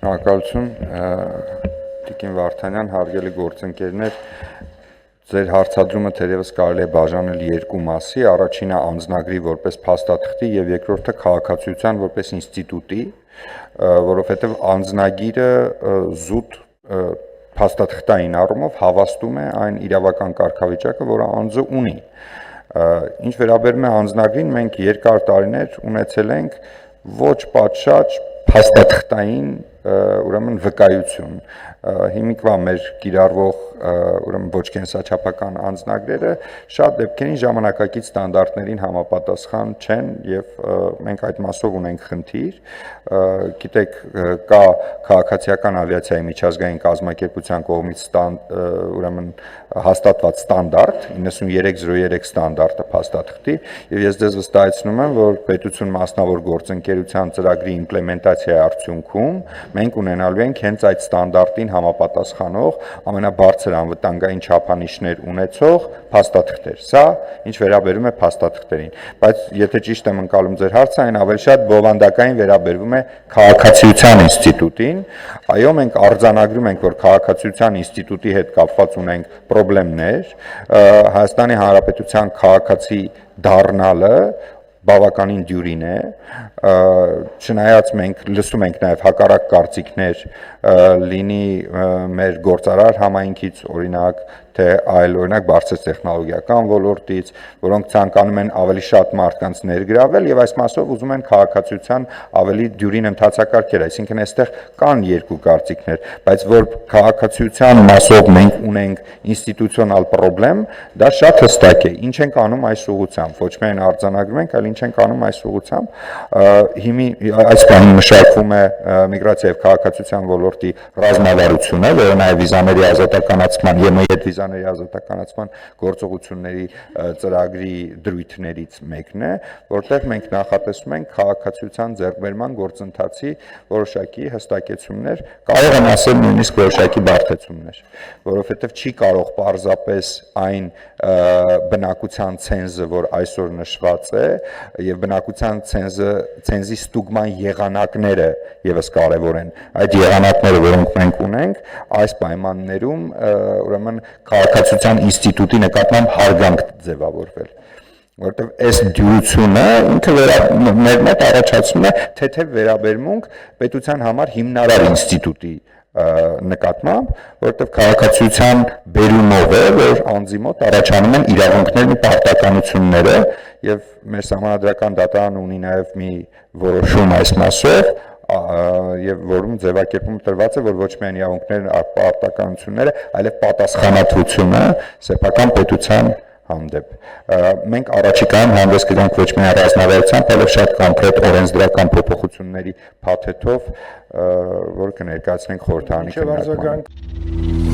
Շնորհակալություն Տիկին Վարդանյան, հարգելի գործընկերներ, ձեր հարցադրումը թերևս կարելի է բաժանել երկու մասի, առաջինը անձնագրի որպես փաստաթղթի եւ երկրորդը քաղաքացիության որպես ինստիտուտի, որովհետեւ անձնագիրը զուտ փաստաթղթային առումով հավաստում է այն իրավական կարգավիճակը, որը անձը ունի։ Ինչ վերաբերում է անձնագրին, մենք երկար տարիներ ունեցել ենք ոչ պատշաճ փաստաթղթային ուրեմն վկայություն։ Հիմիկվա մեր կիրառվող ուրեմն ոչ կենսաչափական անձնագրերը շատ դեպքերին ժամանակակից ստանդարտներին համապատասխան չեն եւ մենք այդ մասով ունենք խնդիր։ Գիտեք, կա քաղաքացիական ավիացիայի միջազգային կազմակերպության կողմից ուրեմն հաստատված ստանդարտ 9303 ստանդարտը փաստաթղթի եւ ես ձեզ վստահեցնում եմ, որ պետություն մասնավոր գործընկերության ծրագրի իմպլեմենտացիայի արդյունքում մենք ունենալու ենք հենց այդ ստանդարտին համապատասխանող ամենաբարձր անվտանգային չափանիշներ ունեցող փաստաթղթեր։ Սա ինչ վերաբերում է փաստաթղթերին, բայց եթե ճիշտ եմ ընկալում ձեր հարցը, այն ավելի շատ բովանդակային վերաբերվում է քաղաքացիության ինստիտուտին։ Այո, մենք արձանագրում ենք, որ քաղաքացիության ինստիտուտի հետ կապված ունենք խնդիրներ, Հայաստանի Հանրապետության քաղաքացի դառնալը բավականին դյուրին է, չնայած մենք լսում ենք նաև հակառակ կարծիքներ լինի մեր գործարար համայնքից, օրինակ, թե այլ օրինակ բարձր տեխնոլոգիական ոլորտից, որոնք ցանկանում են ավելի շատ մարդկանց ներգրավել եւ այս մասով ուզում են քաղաքացիության ավելի դյուրին ընթացակարգեր, այսինքն այստեղ կան երկու կարծիքներ, բայց որ քաղաքացիության մասով մենք ունենք ինստիտուցիոնալ խնդրեմ, դա շատ հստակ է։ Ինչ ենք անում այս ուղղությամբ, ոչ միայն արձանագրում ենք, այլ ինչ ենք անում այս ուղղությամբ։ Այս բանը մշակվում է միգրացիա եւ քաղաքացիության ոլորտի ռազմավարությունը, որը նաեւ վիզաների ազատականացման եւ այդ վիզաների ազատականացման գործողությունների ծրագրի դրույթներից մեկն է, որտեղ մենք նախատեսում ենք քաղաքացիության ձեռքբերման գործընթացի որոշակի հստակեցումներ, կարող եմ ասել նույնիսկ որոշակի բարդեցումներ, որովհետեւ չի կարող պարզապես այն բնակության ցենզը, որ այսօր նշված է, եւ բնակության ցենզի ստուգման եղանակները եւս կարեւոր են։ Այդ եղանակները, որոնք մենք ունենք, այս պայմաններում ուրեմն քաղաքացիության ինստիտուտի նկատմամբ հարգանք ձևավորվել, որովհետև այս դյուրությունը ինքը մեր մոտ առաջացնում է թեթև վերաբերմունք պետության համար հիմնարար ինստիտուտի նկատմամբ, որովհետև քաղաքացիության բերումով է, որ անձի մոտ առաջանում են իրավունքներն ու պարտականությունները եւ մեր սահմանադրական դատարանը ունի նաեւ մի որոշում այս մասով եւ որում ձևակերպում տրված է, որ ոչ միայն իրավունքներն ու պարտականությունները, այլև պատասխանատվությունը սեփական պետության հանդեպ։ Մենք առաջիկայում հանդես կգանք ոչ միայն ռազմավարությամբ, այլև շատ կոնկրետ օրենսդրական փոփոխությունների փաթեթով, որ կներկայացնենք խորհրդարանի քննարկմանը։